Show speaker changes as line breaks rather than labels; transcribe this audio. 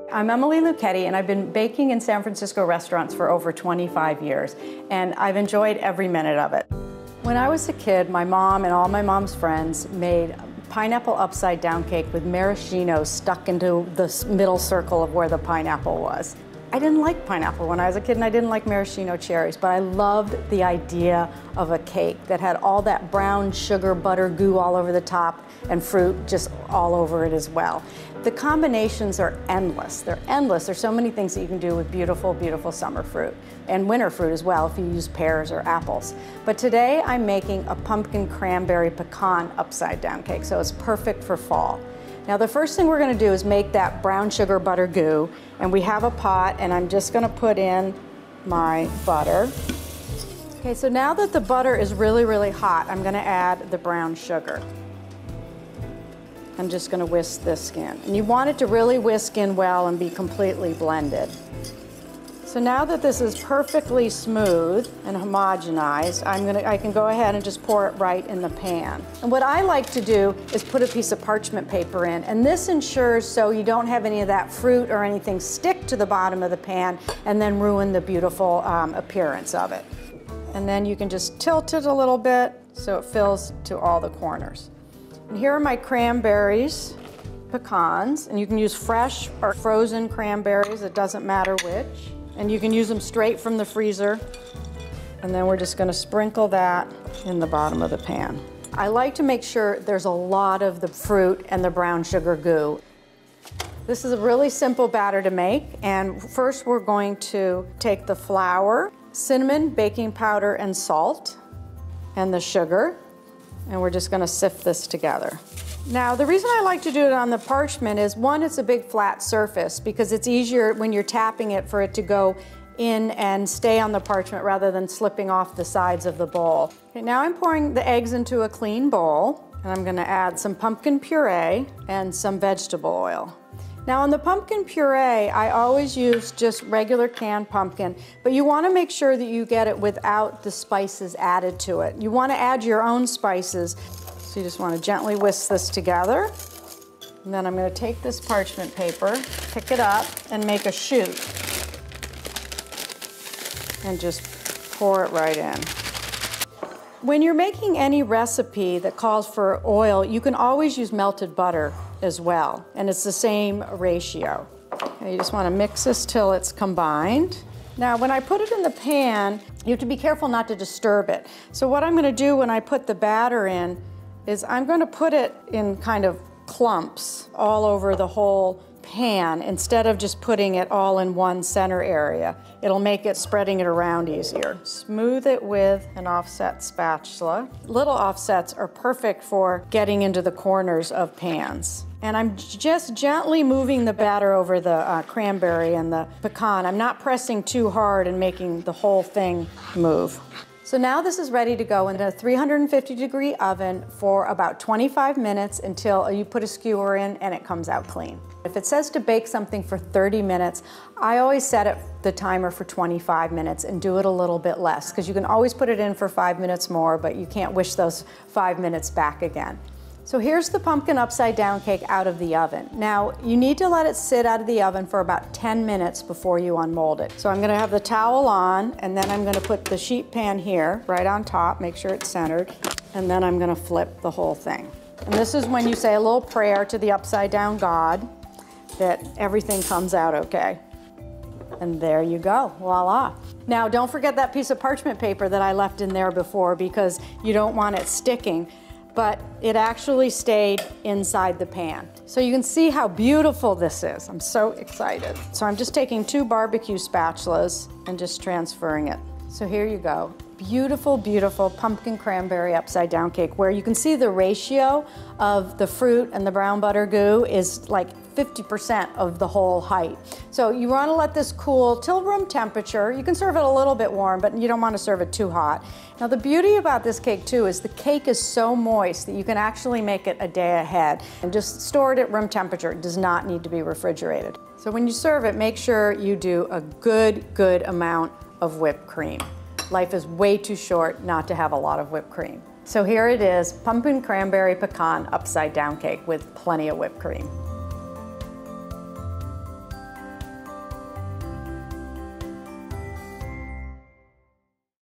I'm Emily Luchetti, and I've been baking in San Francisco restaurants for over 25 years, and I've enjoyed every minute of it. When I was a kid, my mom and all my mom's friends made pineapple upside down cake with maraschino stuck into the middle circle of where the pineapple was. I didn't like pineapple when I was a kid, and I didn't like maraschino cherries, but I loved the idea of a cake that had all that brown sugar butter goo all over the top and fruit just all over it as well. The combinations are endless. They're endless. There's so many things that you can do with beautiful, beautiful summer fruit, and winter fruit as well if you use pears or apples. But today I'm making a pumpkin cranberry pecan upside down cake, so it's perfect for fall. Now the first thing we're going to do is make that brown sugar butter goo, and we have a pot, and I'm just going to put in my butter. Okay, so now that the butter is really, really hot, I'm going to add the brown sugar. I'm just going to whisk this in. And you want it to really whisk in well and be completely blended. So now that this is perfectly smooth and homogenized, I can go ahead and just pour it right in the pan. And what I like to do is put a piece of parchment paper in, and this ensures so you don't have any of that fruit or anything stick to the bottom of the pan and then ruin the beautiful appearance of it. And then you can just tilt it a little bit so it fills to all the corners. And here are my cranberries, pecans, and you can use fresh or frozen cranberries, it doesn't matter which. And you can use them straight from the freezer. And then we're just going to sprinkle that in the bottom of the pan. I like to make sure there's a lot of the fruit and the brown sugar goo. This is a really simple batter to make, and first we're going to take the flour, cinnamon, baking powder, and salt, and the sugar, and we're just going to sift this together. Now, the reason I like to do it on the parchment is, one, it's a big flat surface because it's easier when you're tapping it for it to go in and stay on the parchment rather than slipping off the sides of the bowl. Okay, now I'm pouring the eggs into a clean bowl, and I'm going to add some pumpkin puree and some vegetable oil. Now on the pumpkin puree, I always use just regular canned pumpkin, but you want to make sure that you get it without the spices added to it. You want to add your own spices. So you just want to gently whisk this together. And then I'm going to take this parchment paper, pick it up, and make a shoot. And just pour it right in. When you're making any recipe that calls for oil, you can always use melted butter as well, and it's the same ratio. And you just want to mix this till it's combined. Now, when I put it in the pan, you have to be careful not to disturb it. So what I'm going to do when I put the batter in is I'm going to put it in kind of clumps all over the whole pan instead of just putting it all in one center area. It'll make it spreading it around easier. Smooth it with an offset spatula. Little offsets are perfect for getting into the corners of pans. And I'm just gently moving the batter over the cranberry and the pecan. I'm not pressing too hard and making the whole thing move. So now this is ready to go in a 350-degree oven for about 25 minutes until you put a skewer in and it comes out clean. If it says to bake something for 30 minutes, I always set the timer for 25 minutes and do it a little bit less, because you can always put it in for 5 minutes more, but you can't wish those 5 minutes back again. So here's the pumpkin upside down cake out of the oven. Now, you need to let it sit out of the oven for about 10 minutes before you unmold it. So I'm gonna have the towel on, and then I'm gonna put the sheet pan here, right on top, make sure it's centered, and then I'm gonna flip the whole thing. And this is when you say a little prayer to the upside down God that everything comes out okay. And there you go, voila. Now, don't forget that piece of parchment paper that I left in there before, because you don't want it sticking. But it actually stayed inside the pan. So you can see how beautiful this is. I'm so excited. So I'm just taking 2 barbecue spatulas and just transferring it. So here you go. Beautiful, beautiful pumpkin cranberry upside down cake, where you can see the ratio of the fruit and the brown butter goo is like 50% of the whole height. So you want to let this cool till room temperature. You can serve it a little bit warm, but you don't want to serve it too hot. Now the beauty about this cake too is the cake is so moist that you can actually make it a day ahead and just store it at room temperature. It does not need to be refrigerated. So when you serve it, make sure you do a good amount of whipped cream. Life is way too short not to have a lot of whipped cream. So here it is, pumpkin cranberry pecan upside down cake with plenty of whipped cream.